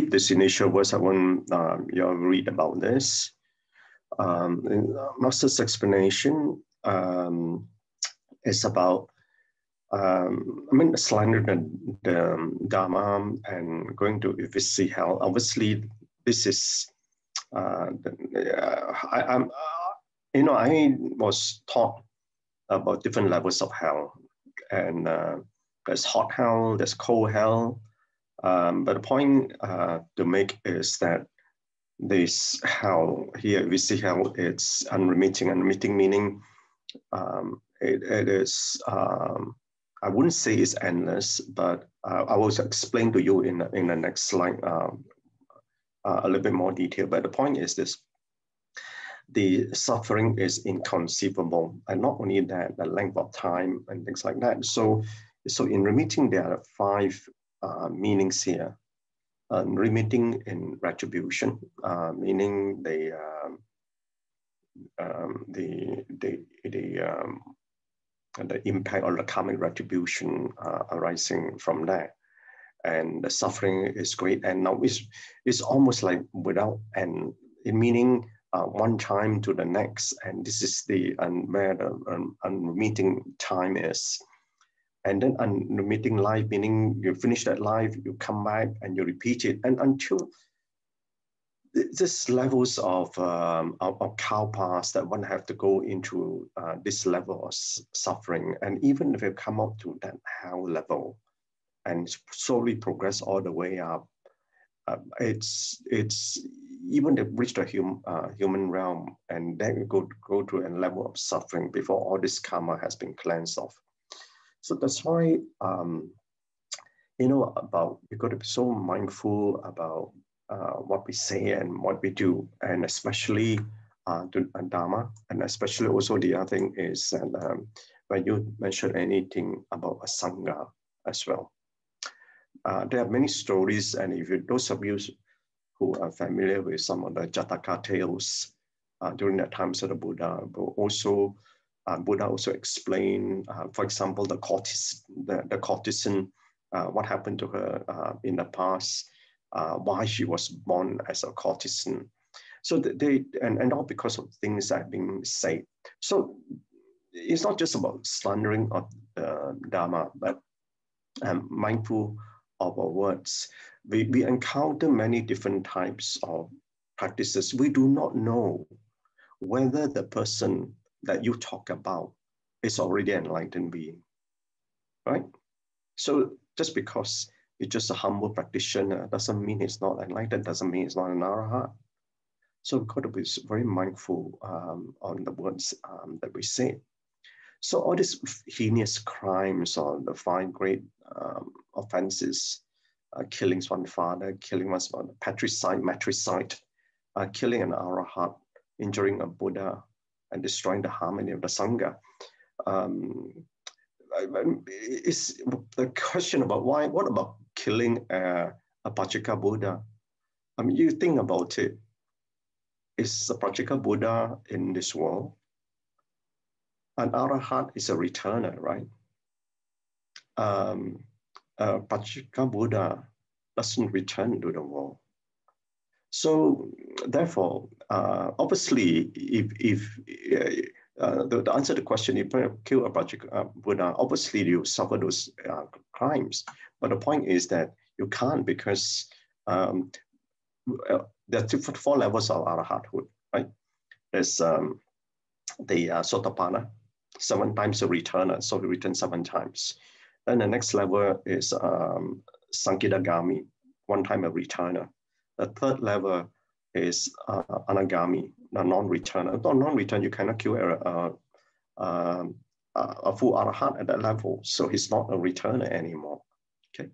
this initial words, I want you all read about this. In Master's explanation is about, slander the Dharma and going to visit hell. Obviously, this is, I was taught about different levels of hell, and there's hot hell, there's cold hell. But the point to make is that this hell here, we see hell, it's unremitting. Unremitting meaning it is, I wouldn't say it's endless, but I will explain to you in the next slide a little bit more detail. But the point is this: the suffering is inconceivable, and not only that, the length of time and things like that. So in remitting, there are 5 meanings here. Remitting in retribution, meaning the impact or the karmic retribution arising from that, and the suffering is great. And now it's almost like without end, meaning one time to the next, and this is the where the unremitting time is. And then unremitting life, meaning you finish that life, you come back and you repeat it, and until this levels of cow paths that one have to go into this level of suffering. And even if you come up to that hell level and slowly progress all the way up, it's even to reach the human realm, and then go to a level of suffering before all this karma has been cleansed off. So that's why, about, we got to be so mindful about what we say and what we do, and especially to Dharma, and especially also the other thing is that when you mention anything about a Sangha as well. There are many stories, and if those of you who are familiar with some of the Jataka tales during the times of the Buddha, but also Buddha also explained, for example, the courtesan, what happened to her in the past, why she was born as a courtesan. So and all because of things that have been said. So it's not just about slandering of the Dharma, but mindful of our words. We encounter many different types of practices. We do not know whether the person that you talk about is already an enlightened being, right? So just because it's just a humble practitioner doesn't mean it's not enlightened, doesn't mean it's not an arahat. So we've got to be very mindful on the words that we say. So all these heinous crimes, or the 5 great offenses, killing one's father, killing one's mother, matricide, killing an arahat, injuring a Buddha, and destroying the harmony of the Sangha. It's the question about why, what about killing a Pachika Buddha? I mean, you think about it. Is a Pachika Buddha in this world? An arahat is a returner, right? Pachika Buddha doesn't return to the world. So therefore, obviously, if the answer to the question, if you kill a Pachika Buddha, obviously you suffer those crimes. But the point is that you can't, because there are 4 levels of arahathood, right? There's the Sotapanna, 7 times a returner, so we return 7 times. Then the next level is Sankidagami, 1 time a returner. The 3rd level is Anagami, a non-returner. Non-return, you cannot kill a full arahat at that level, so he's not a returner anymore. Okay,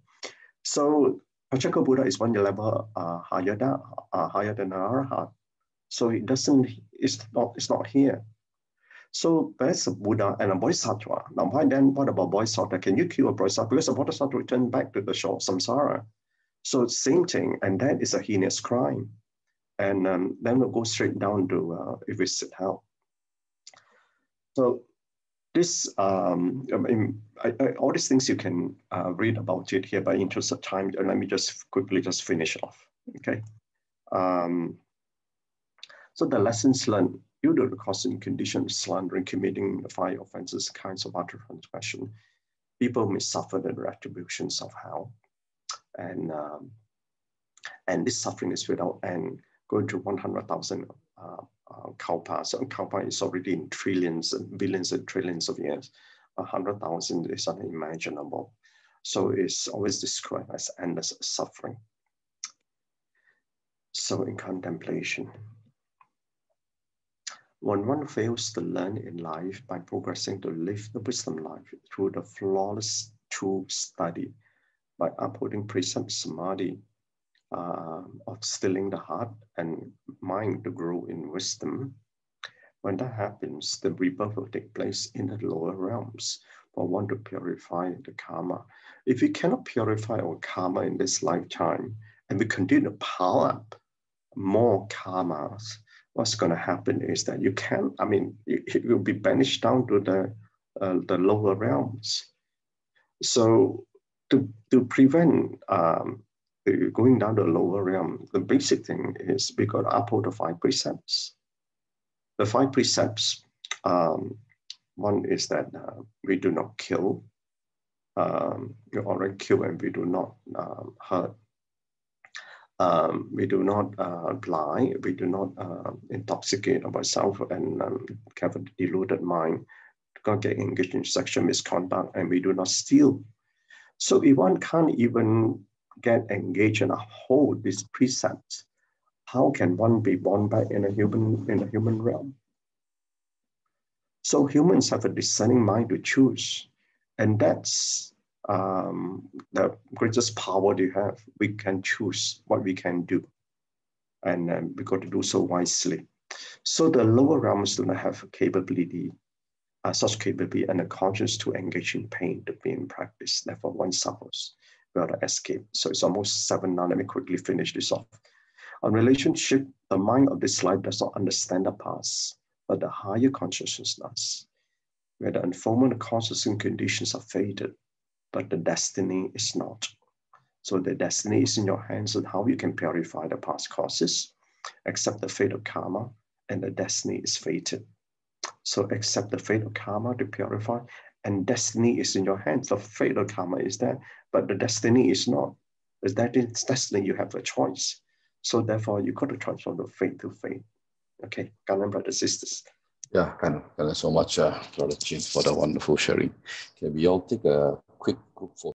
so Pachaka Buddha is 1 level higher than arahat, so it doesn't. It's not here. So there's a Buddha and a Bodhisattva. Now, what about Bodhisattva? Can you kill a Bodhisattva? Because a Bodhisattva return back to the shore of samsara. So same thing, and that is a heinous crime. And then we'll go straight down to illicit hell. So this, all these things you can read about it here, but in interest of time, let me just quickly finish off. Okay. So the lessons learned due to the causing condition, slandering, committing the 5 offenses, kinds of utter transgression, people may suffer the retributions of hell. And this suffering is without end, going to 100,000 kalpa. So kalpa is already in trillions and billions and trillions of years. 100,000 is unimaginable. So it's always described as endless suffering. So in contemplation, when one fails to learn in life by progressing to live the wisdom life through the flawless true study, by upholding precept samadhi, of stilling the heart and mind to grow in wisdom, when that happens, the rebirth will take place in the lower realms for one to purify the karma. If we cannot purify our karma in this lifetime, and we continue to pile up more karmas, what's going to happen is that you can't, I mean, it will be banished down to the lower realms. So to prevent going down to the lower realm, the basic thing is we got to uphold the 5 precepts. The 5 precepts, one is that we do not kill, we already kill, and we do not hurt. We do not lie, we do not intoxicate ourselves and have a deluded mind, can't get engaged in sexual misconduct, and we do not steal. So if one can't even get engaged and uphold these precepts, how can one be born back in a human realm? So humans have a discerning mind to choose, and that's the greatest power they have. We can choose what we can do, and we got to do so wisely. So the lower realms do not have capability, such capability and a conscience to engage in pain to be in practice. Therefore, one suffers without escape. So it's almost 7 now. Let me quickly finish this off. On relationship, the mind of this life does not understand the past, but the higher consciousness does, where the unfoldment causes and conditions are fated, but the destiny is not. So the destiny is in your hands on how you can purify the past causes, accept the fate of karma, and the destiny is fated. So accept the fate of karma to purify, and destiny is in your hands. The fate of karma is there, but the destiny is not. Because that is destiny, you have a choice. So therefore, you got to transform the fate to fate. Okay, Gan En, brothers, sisters. Yeah, thank you so much, Brother Chin, for the wonderful sharing. Okay, we all take a quick group photo.